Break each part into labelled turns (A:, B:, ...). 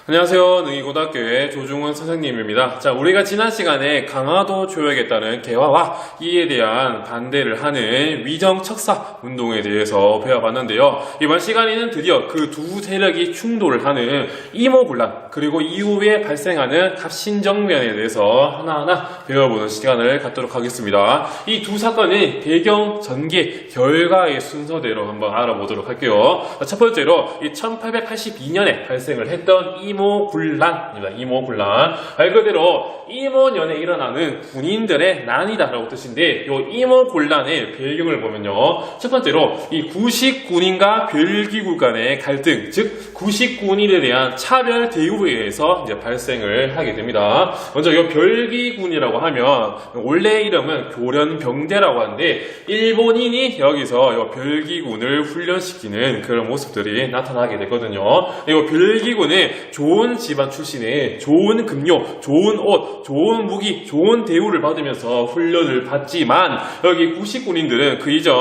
A: 안녕하세요. 능이고등학교의 조중훈 선생님입니다. 자, 우리가 지난 시간에 강화도 조약에 따른 개화와 이에 대한 반대를 하는 위정척사 운동에 대해서 배워봤는데요. 이번 시간에는 드디어 그 두 세력이 충돌을 하는 이모군란 그리고 이후에 발생하는 갑신정변에 대해서 하나하나 배워보는 시간을 갖도록 하겠습니다. 이 두 사건의 배경, 전개, 결과의 순서대로 한번 알아보도록 할게요. 첫 번째로 이 1882년에 발생을 했던 이모군란입니다. 이모군란. 말 그대로 이모년에 일어나는 군인들의 난이다라고 뜻인데, 이 이모군란의 배경을 보면요. 첫 번째로 이 구식군인과 별기군 간의 갈등, 즉 구식군인에 대한 차별 대우에 의해서 이제 발생을 하게 됩니다. 먼저 이 별기군이라고 하면 원래 이름은 교련병대라고 하는데, 일본인이 여기서 이 별기군을 훈련시키는 그런 모습들이 나타나게 되거든요. 이 별기군은 좋은 집안 출신의 좋은 급료, 좋은 옷, 좋은 무기, 좋은 대우를 받으면서 훈련을 받지만, 여기 구식군인들은 그 이전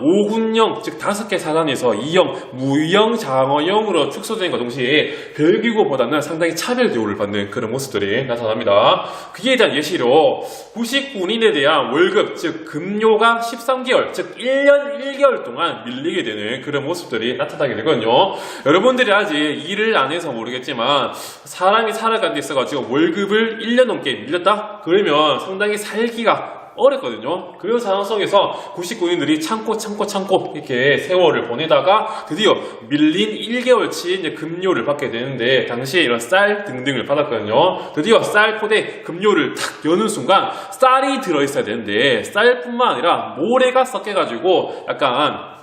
A: 5군령, 즉 5개 사단에서 2형, 무형, 장어형으로 축소된 것 동시에 별기군보다는 상당히 차별 대우를 받는 그런 모습들이 나타납니다. 그에 대한 예시로 구식군인에 대한 월급, 즉 급료가 13개월, 즉 1년 1개월 동안 밀리게 되는 그런 모습들이 나타나게 되거든요. 여러분들이 아직 일을 안 해서 모르겠지만, 사람이 살아가는 데 있어가지고 월급을 1년 넘게 밀렸다? 그러면 상당히 살기가 어렵거든요. 그런 상황 속에서 구식군인들이 참고 이렇게 세월을 보내다가 드디어 밀린 1개월치 이제 급료를 받게 되는데, 당시에 이런 쌀 등등을 받았거든요. 드디어 쌀 포대 급료를 탁 여는 순간 쌀이 들어있어야 되는데, 쌀뿐만 아니라 모래가 섞여가지고 약간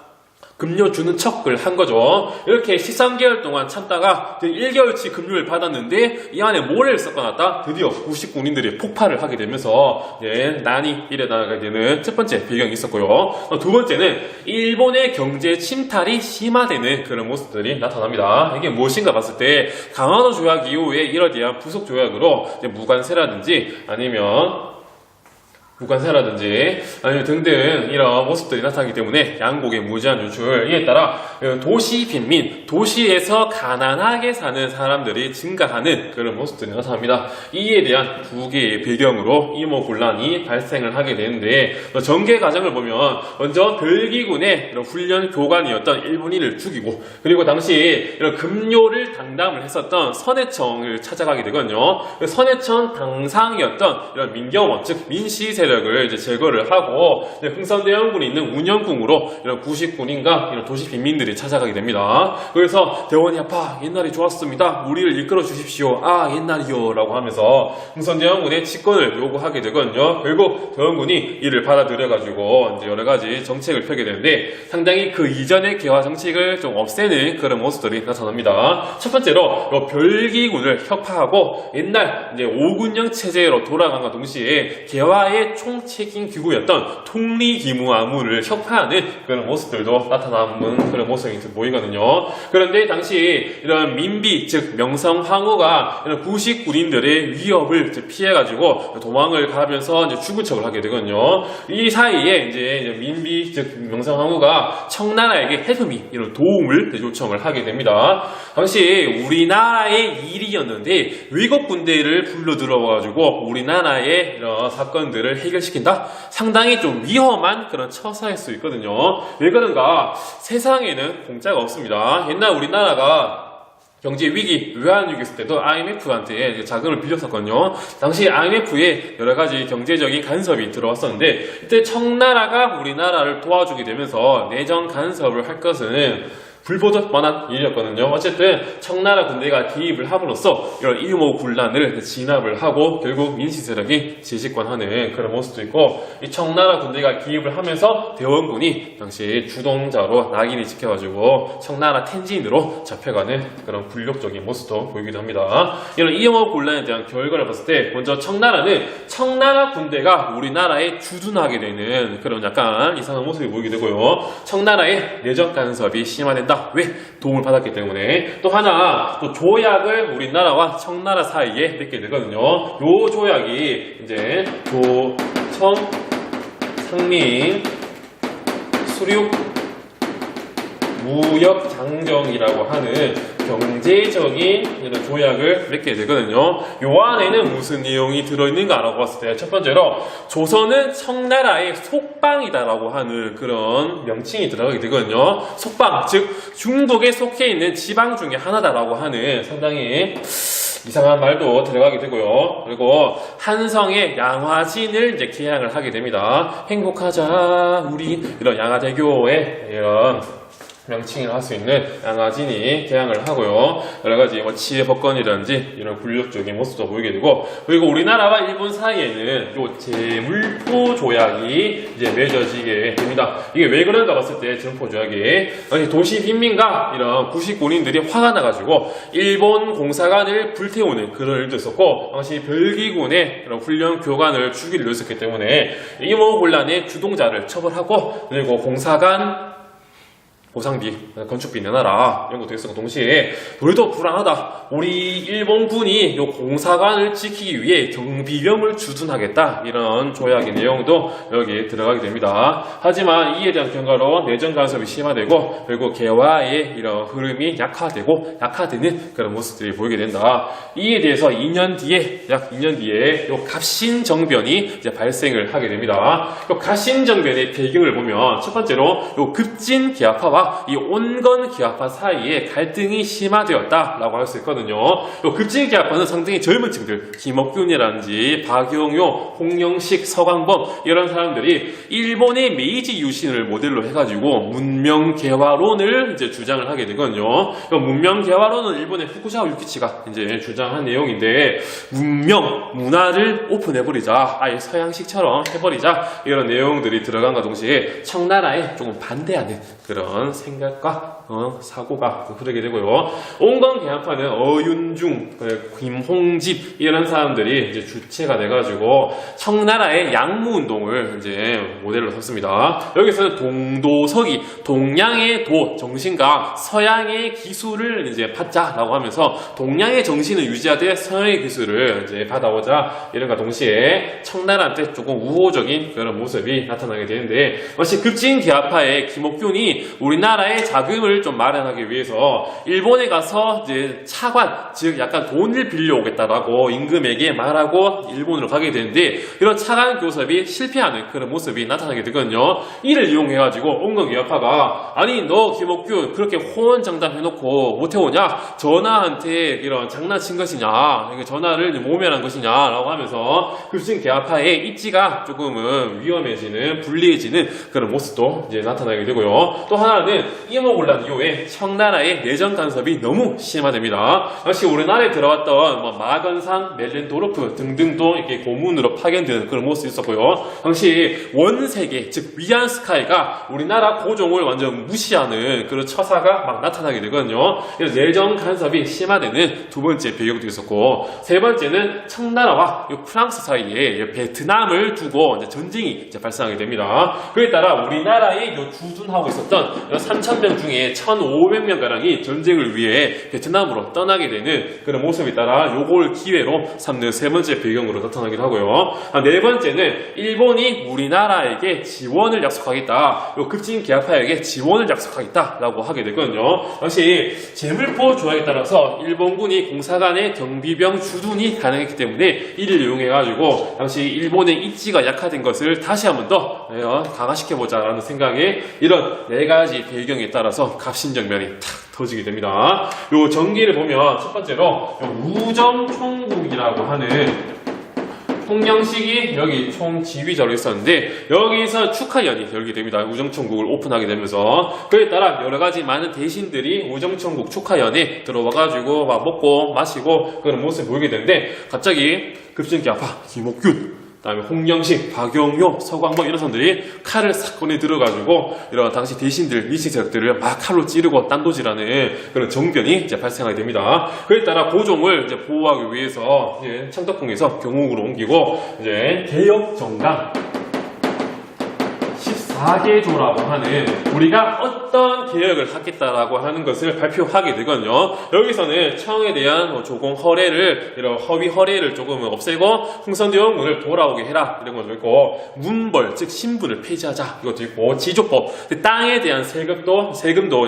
A: 급료 주는 척을 한 거죠. 이렇게 13개월 동안 참다가 1개월치 급료를 받았는데 이 안에 모래를 섞어놨다. 드디어 구식군인들이 폭발을 하게 되면서 난이 일어나게 되는 첫 번째 배경이 있었고요. 두 번째는 일본의 경제 침탈이 심화되는 그런 모습들이 나타납니다. 이게 무엇인가 봤을 때, 강화도 조약 이후에 이러한 부속 조약으로 무관세라든지 아니면 등등 이런 모습들이 나타나기 때문에 양국의 무제한 유출, 이에 따라 도시 빈민, 도시에서 가난하게 사는 사람들이 증가하는 그런 모습들이 나타납니다. 이에 대한 두 개의 배경으로 이모군란이 발생을 하게 되는데, 전개 과정을 보면 먼저 별기군의 이런 훈련 교관이었던 일본인을 죽이고, 그리고 당시 이런 급료를 담당을 했었던 선해청을 찾아가게 되거든요. 선해청 당상이었던 이런 민경원, 즉 민씨 세력을 이제 제거를 하고, 흥선대원군이 있는 운영궁으로 이런 구식군인과 이런 도시 빈민들이 찾아가게 됩니다. 그래서 대원이 아파, 옛날이 좋았습니다. 우리를 이끌어 주십시오. 아, 옛날이요. 라고 하면서 흥선대원군의 직권을 요구하게 되거든요. 결국 대원군이 이를 받아들여가지고 이제 여러 가지 정책을 펴게 되는데, 상당히 그 이전의 개화 정책을 좀 없애는 그런 모습들이 나타납니다. 첫 번째로 별기군을 혁파하고 옛날 이제 5군령 체제로 돌아간과 동시에 개화의 총책임 기구였던 통리기무아무를 혁파하는 그런 모습들도 나타나는 그런 모습이 보이거든요. 그런데 당시 이런 민비, 즉 명성황후가 이런 구식군인들의 위협을 피해가지고 도망을 가면서 이제 죽은 척을 하게 되거든요. 이 사이에 이제 민비, 즉 명성황후가 청나라에게 해금이 이런 도움을 요청을 하게 됩니다. 당시 우리나라의 일이었는데 외국 군대를 불러 들어와가지고 우리나라의 이런 사건들을 해결시킨다? 상당히 좀 위험한 그런 처사일 수 있거든요. 왜 그런가? 세상에는 공짜가 없습니다. 옛날 우리나라가 경제 위기, 외환위기 있을 때도 IMF한테 자금을 빌렸었거든요. 당시 IMF에 여러 가지 경제적인 간섭이 들어왔었는데, 이때 청나라가 우리나라를 도와주게 되면서 내정 간섭을 할 것은 불보듯 뻔한 일이었거든요. 어쨌든 청나라 군대가 개입을 함으로써 이런 이모군란을 진압을 하고 결국 민씨 세력이 재집권하는 그런 모습도 있고, 이 청나라 군대가 개입을 하면서 대원군이 당시 주동자로 낙인이 찍혀가지고 청나라 텐진으로 잡혀가는 그런 굴욕적인 모습도 보이기도 합니다. 이런 이모군란에 대한 결과를 봤을 때, 먼저 청나라는 청나라 군대가 우리나라에 주둔하게 되는 그런 약간 이상한 모습이 보이게 되고요. 청나라의 내정 간섭이 심화된다. 왜? 도움을 받았기 때문에. 또 하나, 또 조약을 우리나라와 청나라 사이에 맺게 되거든요. 요 조약이 이제 조청 상림 수륙 무역장정이라고 하는 경제적인 이런 조약을 맺게 되거든요. 요 안에는 무슨 내용이 들어있는가라고 봤을 때 첫 번째로 조선은 청나라의 속방이다라고 하는 그런 명칭이 들어가게 되거든요. 속방, 즉 중국에 속해 있는 지방 중에 하나다라고 하는 상당히 이상한 말도 들어가게 되고요. 그리고 한성의 양화진을 이제 개항을 하게 됩니다. 행복하자 우리 이런 양화대교의 이런 명칭을 할 수 있는 양화진이 개항을 하고요. 여러가지 뭐 치해법권이라든지 이런 굴욕적인 모습도 보이게 되고, 그리고 우리나라와 일본 사이에는 요 제물포 조약이 이제 맺어지게 됩니다. 이게 왜 그런가 봤을 때 제물포 조약이 도시 빈민가 이런 부식군인들이 화가 나가지고 일본 공사관을 불태우는 그런 일도 있었고, 당시 별기군의 그런 훈련 교관을 죽이려 했었기 때문에 이모곤란의 주동자를 처벌하고, 그리고 공사관 보상비, 건축비 내놔라 이런 것도 있었고, 동시에 우리도 불안하다, 우리 일본군이 요 공사관을 지키기 위해 경비병을 주둔하겠다, 이런 조약의 내용도 여기에 들어가게 됩니다. 하지만 이에 대한 경과로 내정 간섭이 심화되고, 그리고 개화의 이런 흐름이 약화되는 그런 모습들이 보이게 된다. 이에 대해서 2년 뒤에, 약 2년 뒤에 요 갑신정변이 이제 발생을 하게 됩니다. 요 갑신정변의 배경을 보면 첫 번째로 요 급진 기아파와 이 온건 기아파 사이에 갈등이 심화되었다라고 할 수 있거든요. 급진 기아파는 상당히 젊은 층들, 김옥균이라든지 박영효, 홍영식, 서광범 이런 사람들이 일본의 메이지 유신을 모델로 해가지고 문명 개화론을 이제 주장을 하게 되거든요. 문명 개화론은 일본의 후쿠시마 유키치가 이제 주장한 내용인데, 문화를 오픈해버리자, 아예 서양식처럼 해버리자, 이런 내용들이 들어간과 동시에 청나라에 조금 반대하는 그런 생각과 사고가 흐르게 되고요. 온건 개항파는 어윤중, 김홍집 이런 사람들이 이제 주체가 돼가지고 청나라의 양무운동을 이제 모델로 섰습니다. 여기서는 동도서기, 동양의 도 정신과 서양의 기술을 이제 받자라고 하면서 동양의 정신을 유지하되 서양의 기술을 이제 받아오자, 이런과 동시에 청나라한테 조금 우호적인 그런 모습이 나타나게 되는데, 마치 급진 개화파의 김옥균이 우리나라의 자금을 좀 마련하기 위해서 일본에 가서 이제 차관, 즉 약간 돈을 빌려오겠다라고 임금에게 말하고 일본으로 가게 되는데, 이런 차관 교섭이 실패하는 그런 모습이 나타나게 되거든요. 이를 이용해가지고 온건 개화파가, 아니 너 김옥균 그렇게 호언장담 해놓고 못해오냐, 전하한테 이런 장난친 것이냐, 전하를 모면한 것이냐 라고 하면서 급진 개화파의 입지가 조금은 위험해지는, 불리해지는 그런 모습도 이제 나타나게 되고요. 또 하나는 이모곤란 이후에 청나라의 내정 간섭이 너무 심화됩니다. 역시 우리나라에 들어왔던 마건상, 멜렌도르프 등등도 이렇게 고문으로 파견되는 그런 모습이 있었고요. 당시 원세계, 즉 위안스카이가 우리나라 고종을 완전 무시하는 그런 처사가 막 나타나게 되거든요. 그래서 내정 간섭이 심화되는 두 번째 배경도 있었고, 세 번째는 청나라와 프랑스 사이에 베트남을 두고 이제 전쟁이 이제 발생하게 됩니다. 그에 따라 우리나라에 주둔하고 있었던 3,000명 중에 1,500명가량이 전쟁을 위해 베트남으로 떠나게 되는 그런 모습에 따라 요걸 기회로 삼는 세 번째 배경으로 나타나기도 하고요. 네 번째는 일본이 우리나라에게 지원을 약속하겠다, 요 급진 개화파에게 지원을 약속하겠다라고 하게 되거든요. 역시 제물포 조약에 따라서 일본군이 공사관의 경비병 주둔이 가능했기 때문에 이를 이용해가지고 당시 일본의 입지가 약화된 것을 다시 한 번 더 강화시켜보자라는 생각에 이런 네 가지 배경에 따라서 갑신정변이 탁 터지게 됩니다. 요 전기를 보면 첫 번째로 요 우정총국이라고 하는 홍영식이 여기 총지휘자로 있었는데, 여기서 축하연이 열게 됩니다. 우정총국을 오픈하게 되면서. 그에 따라 여러가지 많은 대신들이 우정총국 축하연에 들어와가지고 막 먹고 마시고 그런 모습을 보이게 되는데, 갑자기 급진개화파 김옥균, 그다음에 홍영식, 박영효, 서광범 이런 사람들이 칼을 싹 꺼내 들어가지고 이런 당시 대신들, 미치 세력들을 막 칼로 찌르고 딴도질하는 그런 정변이 이제 발생하게 됩니다. 그에 따라 고종을 이제 보호하기 위해서 이제 창덕궁에서 경옥으로 옮기고 이제 개혁정당 14개조라고 하는, 우리가 어떤 어떤 개혁을 하겠다라고 하는 것을 발표하게 되거든요. 여기서는 청에 대한 조공 허례를, 이런 허위 허례를 조금 없애고 흥선대원군을 돌아오게 해라, 이런 것도 있고, 문벌 즉 신분을 폐지하자, 이것도 있고, 지조법, 땅에 대한 세금도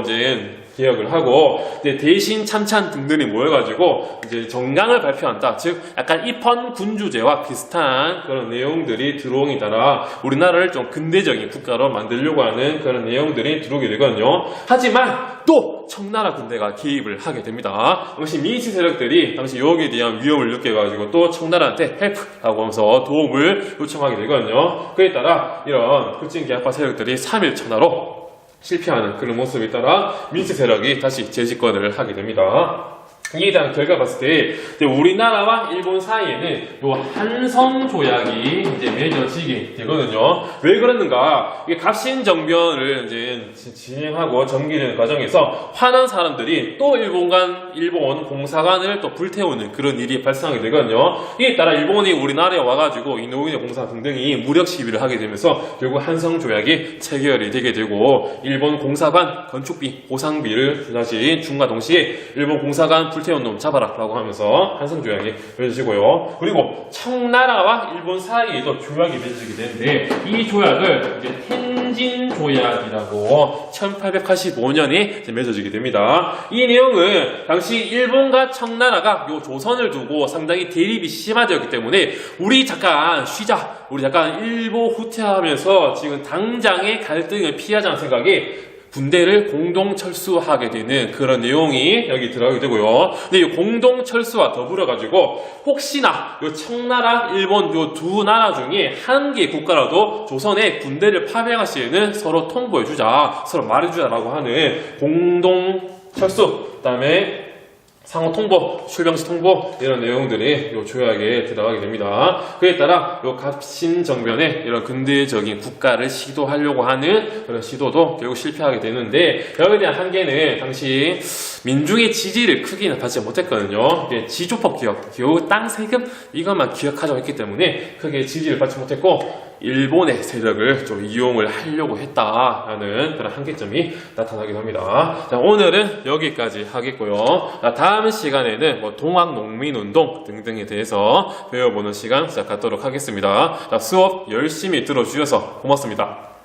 A: 이제 개혁을 하고, 이제 대신 참찬 등등이 모여가지고 이제 정강을 발표한다. 즉 약간 입헌 군주제와 비슷한 그런 내용들이 들어오기 따라 우리나라를 좀 근대적인 국가로 만들려고 하는 그런 내용들이 들어오게 되거든요. 하지만 또 청나라 군대가 개입을 하게 됩니다. 당시 민씨 세력들이 당시 여기에 대한 위협을 느껴가지고 또 청나라한테 헬프라고 하면서 도움을 요청하게 되거든요. 그에 따라 이런 급진개혁파 세력들이 3일 천하로 실패하는 그런 모습에 따라 민씨 세력이 다시 재집권을 하게 됩니다. 이에 대한 결과 봤을 때 우리나라와 일본 사이에는 요 한성조약이 이제 맺어지게 되거든요. 왜 그러는가? 이게 갑신정변을 이제 진행하고 전개되는 과정에서 화난 사람들이 또 일본 공사관을 또 불태우는 그런 일이 발생하게 되거든요. 이에 따라 일본이 우리나라에 와가지고 이노우에 공사 등등이 무력 시위를 하게 되면서 결국 한성조약이 체결이 되게 되고, 일본 공사관 건축비 보상비를 다시 중과 동시에 일본 공사관 불태운 놈 잡아라 라고 하면서 한성조약이 맺어지고요. 그리고 청나라와 일본 사이에도 조약이 맺어지게 되는데, 이 조약을 이제 텐진조약이라고 1885년에 맺어지게 됩니다. 이 내용은 당시 일본과 청나라가 요 조선을 두고 상당히 대립이 심화되었기 때문에 우리 잠깐 쉬자, 우리 잠깐 일보 후퇴하면서 지금 당장의 갈등을 피하자는 생각이 군대를 공동 철수하게 되는 그런 내용이 여기 들어가게 되고요. 근데 이 공동 철수와 더불어 가지고 혹시나 요 청나라, 일본 요 두 나라 중에 한 개의 국가라도 조선에 군대를 파병할 시에는 서로 통보해주자, 서로 말해주자라고 하는 공동 철수, 그다음에 상호 통보, 출병시 통보, 이런 내용들이 요 조약에 들어가게 됩니다. 그에 따라 요 갑신정변의 이런 근대적인 국가를 시도하려고 하는 그런 시도도 결국 실패하게 되는데, 여기에 대한 한계는 당시 민중의 지지를 크게 받지 못했거든요. 지조법 기억, 겨우 땅 세금 이것만 기억하자고 했기 때문에 크게 지지를 받지 못했고, 일본의 세력을 좀 이용을 하려고 했다라는 그런 한계점이 나타나기도 합니다. 자, 오늘은 여기까지 하겠고요. 자, 다음 시간에는 뭐 동학농민운동 등등에 대해서 배워보는 시간 갖도록 하겠습니다. 자, 수업 열심히 들어주셔서 고맙습니다.